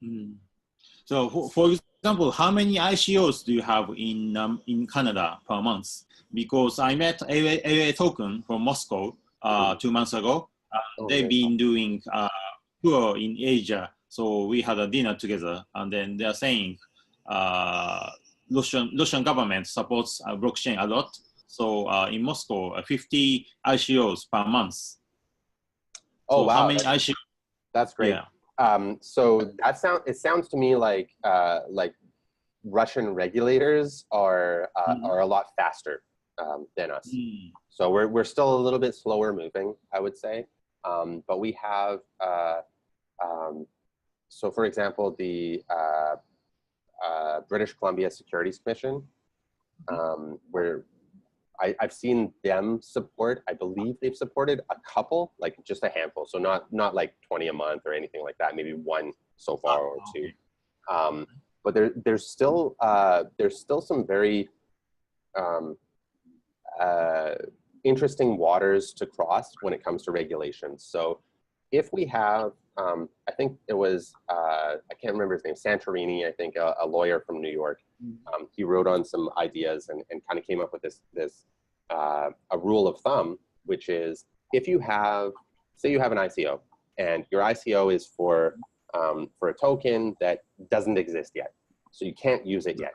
Mm. So, for example, how many ICOs do you have in Canada per month? Because I met AA Token from Moscow 2 months ago. They've been doing tour in Asia. So we had a dinner together, and then they're saying Russian government supports blockchain a lot. So in Moscow, 50 ICOs per month. Oh, so wow. How many ICOs? That's great. Yeah. So it sounds to me like Russian regulators are a lot faster than us. So we're still a little bit slower moving, I would say. But we have so for example, the British Columbia Securities Commission, where I've seen them support, I believe they've supported a couple, like just a handful. So not like 20 a month or anything like that, maybe one so far or two. But there's still some very interesting waters to cross when it comes to regulations. So if we have, I think it was, I can't remember his name, Santorini, I think, a lawyer from New York. He wrote on some ideas and kind of came up with this a rule of thumb, which is if you have, say you have an ICO and your ICO is for a token that doesn't exist yet, so you can't use it yet,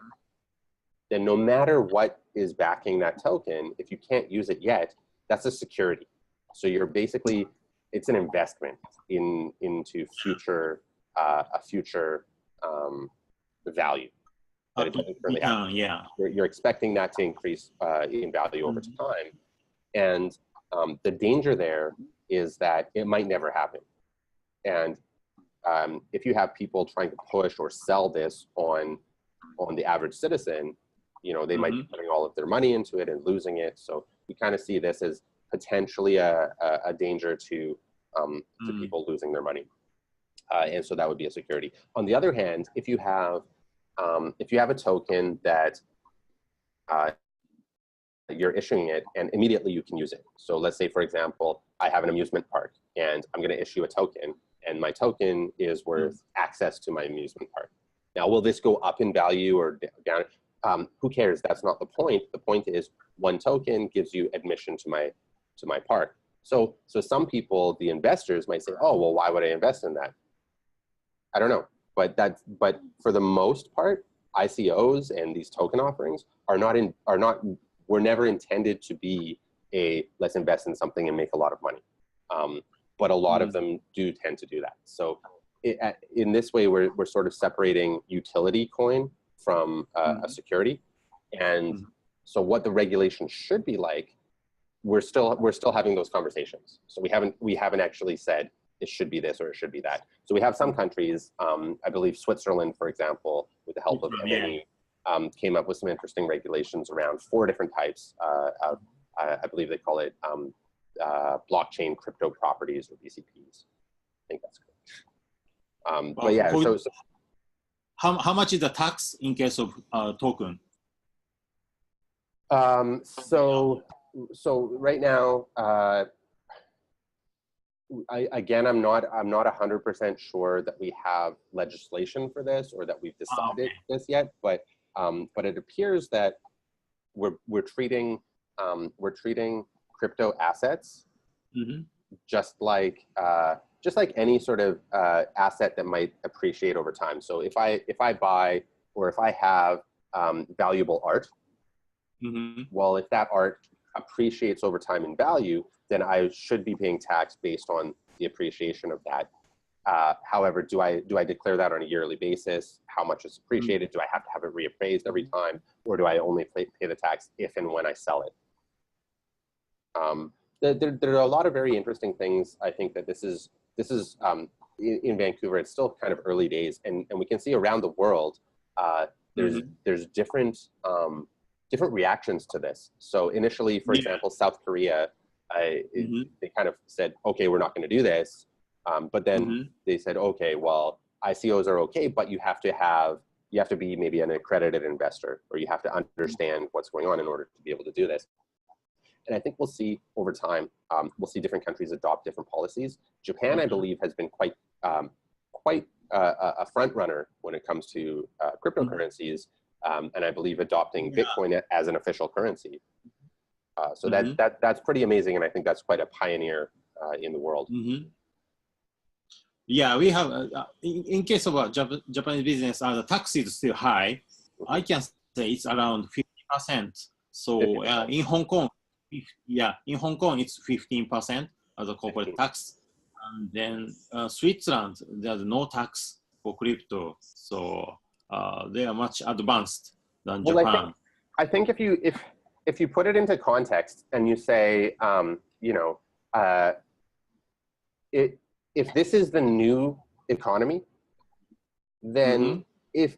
then no matter what is backing that token, if you can't use it yet, that's a security. So you're basically, it's an investment into future a future value that it doesn't currently have. You're expecting that to increase in value over time, and the danger there is that it might never happen. And if you have people trying to push or sell this on the average citizen, you know, they might be putting all of their money into it and losing it. So we kind of see this as potentially a danger to people losing their money. And so that would be a security. On the other hand, if you have a token that you're issuing it and immediately you can use it. So let's say, for example, I have an amusement park and I'm going to issue a token, and my token is worth access to my amusement park. Now, will this go up in value or down? Who cares? That's not the point. The point is one token gives you admission to my park. So some people, the investors, might say, oh, well, why would I invest in that? I don't know. But for the most part, ICOs and these token offerings were never intended to be let's invest in something and make a lot of money. But a lot of them do tend to do that. So in this way, we're sort of separating utility coin from a security. And so what the regulation should be like, we're still having those conversations. So we haven't actually said it should be this or it should be that. So we have some countries, I believe Switzerland, for example, with the help of MNE, came up with some interesting regulations around 4 different types of, I believe they call it blockchain crypto properties or BCPs. I think that's good. But yeah, so how much is the tax in case of token? So right now, I'm not 100% sure that we have legislation for this or that we've decided this yet, but it appears that we're treating crypto assets just like any sort of asset that might appreciate over time. So if I buy or if I have valuable art, well, if that art appreciates over time in value, then I should be paying tax based on the appreciation of that. However, do I declare that on a yearly basis? How much is appreciated? Do I have to have it reappraised every time, or do I only pay the tax if and when I sell it? There are a lot of very interesting things. I think that this is in Vancouver. It's still kind of early days, and we can see around the world there's different reactions to this. So initially, for example, South Korea, they kind of said, okay, we're not going to do this. But then they said, okay, well, ICOs are okay, but you have to be maybe an accredited investor, or you have to understand what's going on in order to be able to do this. And I think we'll see over time, we'll see different countries adopt different policies. Japan, I believe, has been quite a front runner when it comes to cryptocurrencies, and I believe adopting Bitcoin as an official currency. So that's pretty amazing, and I think that's quite a pioneer in the world. Yeah, we have, in case of a Japanese business, the tax is still high. I can say it's around 50%. So in Hong Kong, in Hong Kong, it's 15% as a corporate tax. And then Switzerland, there's no tax for crypto. So they are much advanced than Japan. I think if you put it into context and you say, you know, if this is the new economy, then if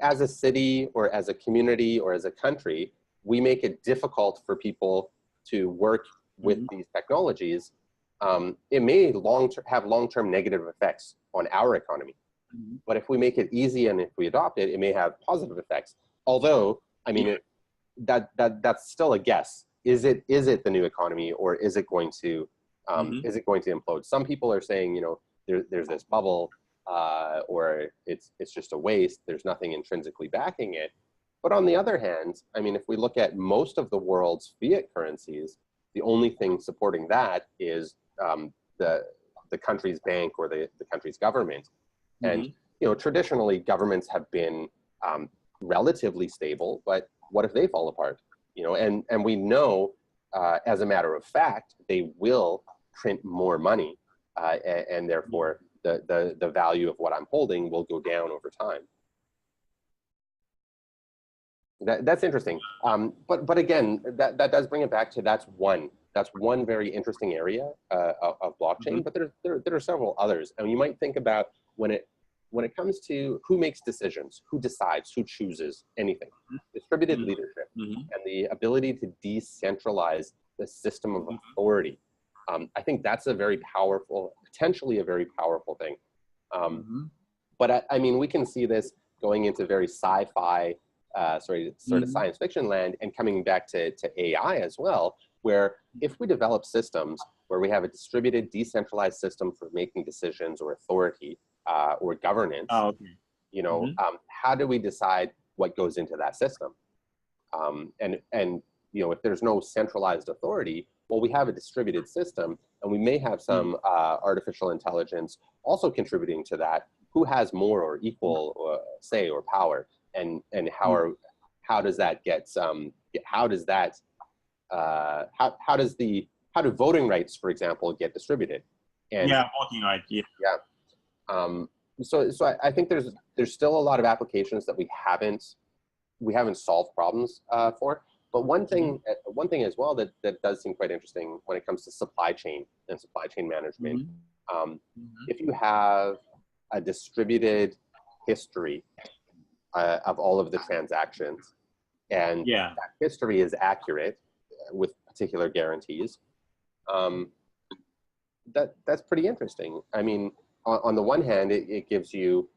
as a city or as a community or as a country, we make it difficult for people to work with these technologies, it may have long-term negative effects on our economy. But if we make it easy and if we adopt it, it may have positive effects. Although, I mean, that's still a guess. Is it the new economy, or is it going to implode? Some people are saying, you know, there's this bubble, or it's just a waste. There's nothing intrinsically backing it. But on the other hand, I mean, if we look at most of the world's fiat currencies, the only thing supporting that is the country's bank or the country's government. And you know, traditionally governments have been relatively stable, but what if they fall apart? You know, and we know, as a matter of fact, they will print more money, and therefore the value of what I'm holding will go down over time. That's interesting. But again, that does bring it back to that's one very interesting area of blockchain. But there are several others, and you might think about when it comes to who makes decisions, who decides, who chooses anything. Distributed leadership and the ability to decentralize the system of authority. I think that's a very powerful, potentially a very powerful thing. But I mean, we can see this going into very sci-fi, sort of science fiction land, and coming back to AI as well, where if we develop systems where we have a distributed, decentralized system for making decisions or authority or governance, you know, how do we decide what goes into that system? And you know, if there's no centralized authority, well, we have a distributed system, and we may have some artificial intelligence also contributing to that. Who has more or equal say or power, and how does that get how do voting rights, for example, get distributed? And voting rights. So I think there's still a lot of applications that we haven't solved problems for. But one thing as well that does seem quite interesting when it comes to supply chain and supply chain management. If you have a distributed history of all of the transactions, and that history is accurate with particular guarantees, that's pretty interesting. I mean, on the one hand, it gives you,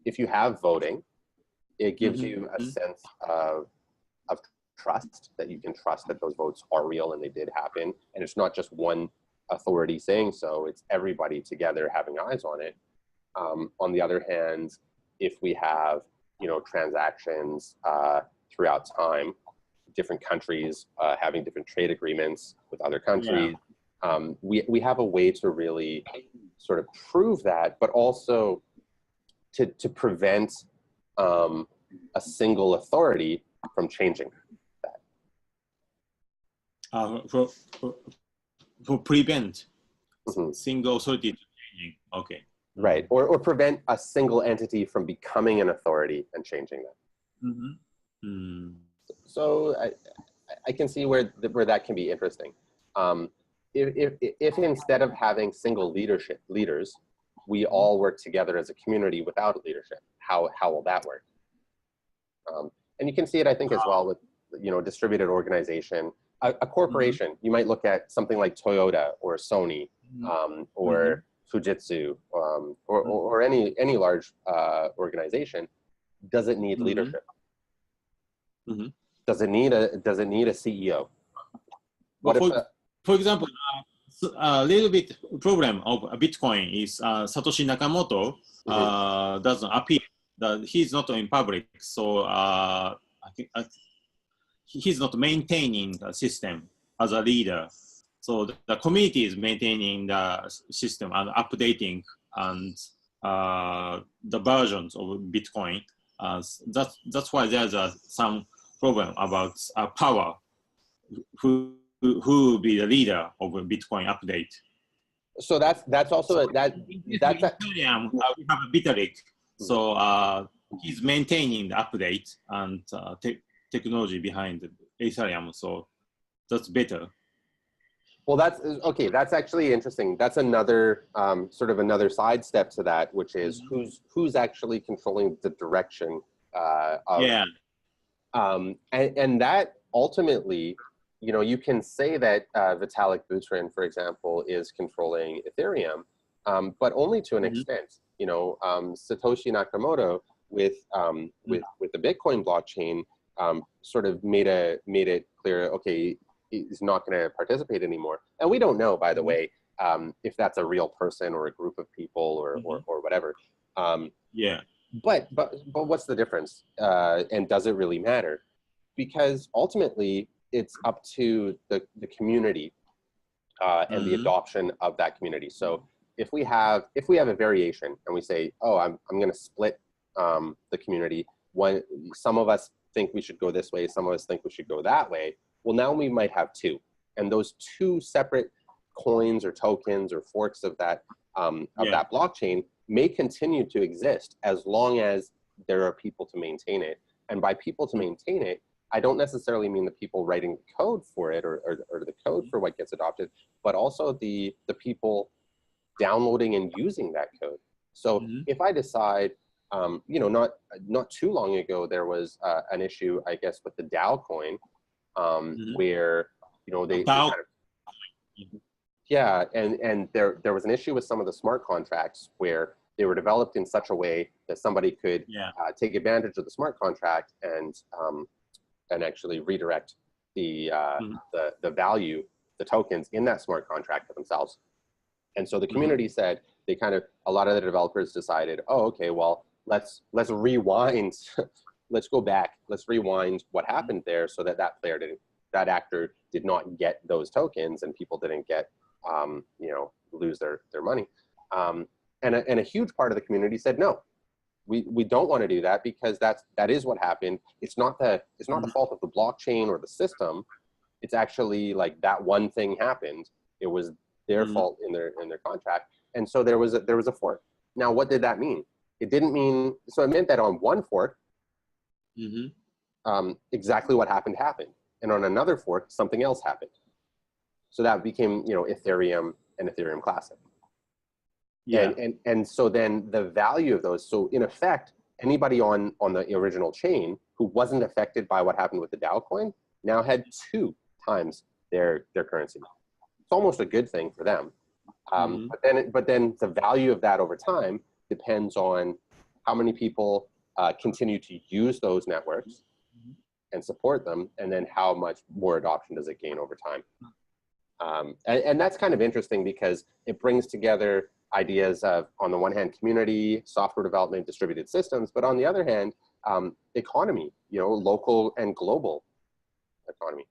if you have voting, it gives you a sense of trust, that you can trust that those votes are real and they did happen. And it's not just one authority saying so, it's everybody together having eyes on it. On the other hand, if we have, you know, transactions throughout time, different countries having different trade agreements with other countries, we have a way to really sort of prove that, but also to prevent a single authority from changing that. For prevent single authority changing. Okay. Right, or prevent a single entity from becoming an authority and changing that. So I can see where that can be interesting. If instead of having single leaders, we all work together as a community without leadership, how will that work? And you can see it, I think, as well with, you know, distributed organization. A corporation, you might look at something like Toyota or Sony, or Fujitsu, or any large organization. Does it need leadership? Does it need a CEO? For example, a little bit problem of Bitcoin is Satoshi Nakamoto doesn't appear. He's not in public, so he's not maintaining the system as a leader. So the community is maintaining the system and updating and the versions of Bitcoin. That's why there's some problem about power. Who will be the leader of a Bitcoin update? So that's also that's Ethereum. We have a Vitalik, so he's maintaining the update and technology behind Ethereum. So that's better. Well, that's okay. That's actually interesting. That's another sort of another sidestep to that, which is who's actually controlling the direction. And that ultimately, you know, you can say that Vitalik Buterin, for example, is controlling Ethereum, but only to an extent. You know, Satoshi Nakamoto with the Bitcoin blockchain sort of made it clear. Okay, he's not going to participate anymore. And we don't know, by the way, if that's a real person or a group of people or whatever. But what's the difference? And does it really matter? Because ultimately, it's up to the community and the adoption of that community. So if we have a variation and we say, oh, I'm going to split the community. Some of us think we should go this way. Some of us think we should go that way. Well, now we might have two, and those two separate coins or tokens or forks of that that blockchain may continue to exist as long as there are people to maintain it. And by people to maintain it, I don't necessarily mean the people writing the code for it or the code for what gets adopted, but also the people downloading and using that code. So if I decide, you know, not too long ago, there was an issue, I guess, with the DAO coin, where, you know, they kind of, and there was an issue with some of the smart contracts where they were developed in such a way that somebody could take advantage of the smart contract and actually redirect the value, the tokens in that smart contract for themselves. And so the community said, a lot of the developers decided, oh, okay, well, let's rewind, let's go back, let's rewind what happened there so that that actor did not get those tokens and people didn't get, you know, lose their money. And a huge part of the community said, no, we don't want to do that because that is what happened. It's not the fault of the blockchain or the system. It's actually like that one thing happened. It was their fault in their contract. And so there was a fork. Now, what did that mean? It didn't mean, so it meant that on one fork, exactly what happened. And on another fork, something else happened. So that became, you know, Ethereum and Ethereum Classic. And so then the value of those, so in effect, anybody on the original chain who wasn't affected by what happened with the DAO coin now had 2 times their currency. It's almost a good thing for them. But then the value of that over time depends on how many people continue to use those networks and support them, and then how much more adoption does it gain over time. And that's kind of interesting because it brings together ideas of, on the one hand, community, software development, distributed systems, but on the other hand, economy, you know, local and global economy.